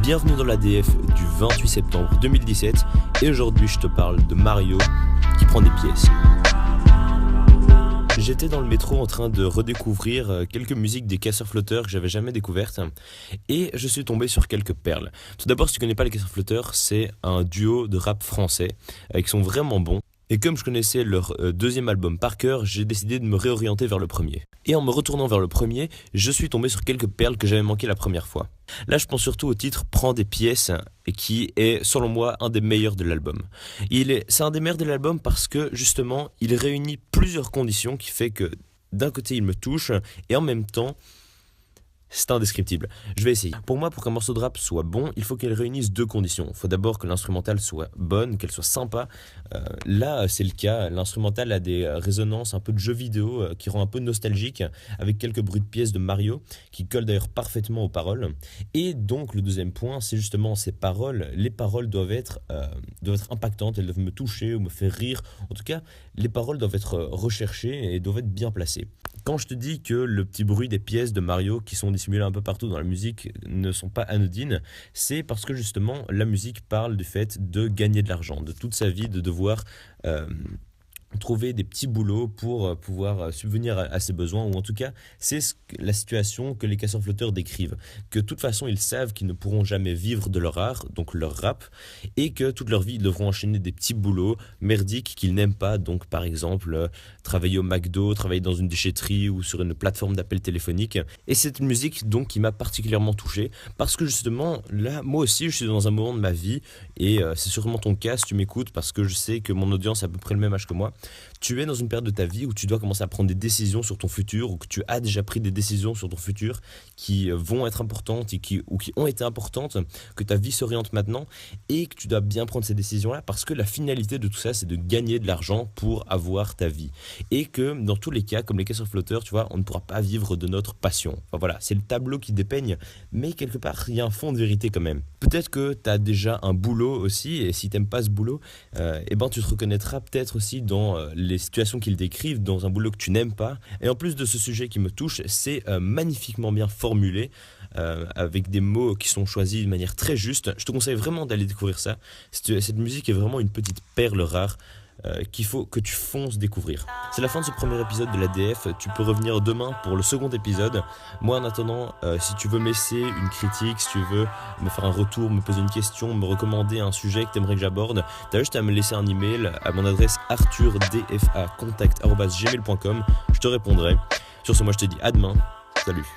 Bienvenue dans l'ADF du 28 septembre 2017 et aujourd'hui je te parle de Mario qui prend des pièces. J'étais dans le métro en train de redécouvrir quelques musiques des Casseurs-Flotteurs que j'avais jamais découvertes et je suis tombé sur quelques perles. Tout d'abord, si tu connais pas les Casseurs-Flotteurs, c'est un duo de rap français qui sont vraiment bons. Et comme je connaissais leur deuxième album par cœur, j'ai décidé de me réorienter vers le premier. Et en me retournant vers le premier, je suis tombé sur quelques perles que j'avais manquées la première fois. Là, je pense surtout au titre Prends des pièces, et qui est, selon moi, un des meilleurs de l'album. C'est un des meilleurs de l'album parce que, justement, il réunit plusieurs conditions qui fait que, d'un côté, il me touche, et en même temps, c'est indescriptible. Je vais essayer. Pour moi, pour qu'un morceau de rap soit bon, il faut qu'elle réunisse deux conditions. Il faut d'abord que l'instrumentale soit bonne, qu'elle soit sympa. Là, c'est le cas. L'instrumentale a des résonances un peu de jeux vidéo qui rend un peu nostalgique, avec quelques bruits de pièces de Mario, qui collent d'ailleurs parfaitement aux paroles. Et donc, le deuxième point, c'est justement ces paroles. Les paroles doivent être impactantes, elles doivent me toucher ou me faire rire. En tout cas, les paroles doivent être recherchées et doivent être bien placées. Quand je te dis que le petit bruit des pièces de Mario qui sont dissimulées un peu partout dans la musique ne sont pas anodines, c'est parce que justement la musique parle du fait de gagner de l'argent, de toute sa vie, de devoir trouver des petits boulots pour pouvoir subvenir à ses besoins, ou en tout cas c'est la situation que les Casseurs-Flotteurs décrivent, que de toute façon ils savent qu'ils ne pourront jamais vivre de leur art, donc leur rap, et que toute leur vie ils devront enchaîner des petits boulots merdiques qu'ils n'aiment pas, donc par exemple travailler au McDo, travailler dans une déchetterie ou sur une plateforme d'appel téléphonique. Et c'est une musique donc qui m'a particulièrement touché parce que justement là moi aussi je suis dans un moment de ma vie et c'est sûrement ton cas si tu m'écoutes, parce que je sais que mon audience est à peu près le même âge que moi. Tu es dans une période de ta vie où tu dois commencer à prendre des décisions sur ton futur, ou que tu as déjà pris des décisions sur ton futur qui vont être importantes ou qui ont été importantes, que ta vie s'oriente maintenant et que tu dois bien prendre ces décisions-là parce que la finalité de tout ça, c'est de gagner de l'argent pour avoir ta vie. Et que dans tous les cas, comme les Casseurs-Flotteurs, tu vois, on ne pourra pas vivre de notre passion. Enfin voilà, c'est le tableau qui dépeigne, mais quelque part, il y a un fond de vérité quand même. Peut-être que tu as déjà un boulot aussi, et si tu n'aimes pas ce boulot, tu te reconnaîtras peut-être aussi dans les situations qu'ils décrivent, dans un boulot que tu n'aimes pas. Et en plus de ce sujet qui me touche, c'est magnifiquement bien formulé, avec des mots qui sont choisis de manière très juste. Je te conseille vraiment d'aller découvrir ça. Cette musique est vraiment une petite perle rare qu'il faut que tu fonces découvrir. C'est la fin de ce premier épisode de l'ADF. Tu peux revenir demain pour le second épisode. Moi en attendant, si tu veux me laisser une critique, si tu veux me faire un retour, me poser une question, me recommander un sujet que tu aimerais que j'aborde, tu as juste à me laisser un email à mon adresse arthurdfa@contact@gmail.com. Je te répondrai. Sur ce, moi je te dis à demain. Salut.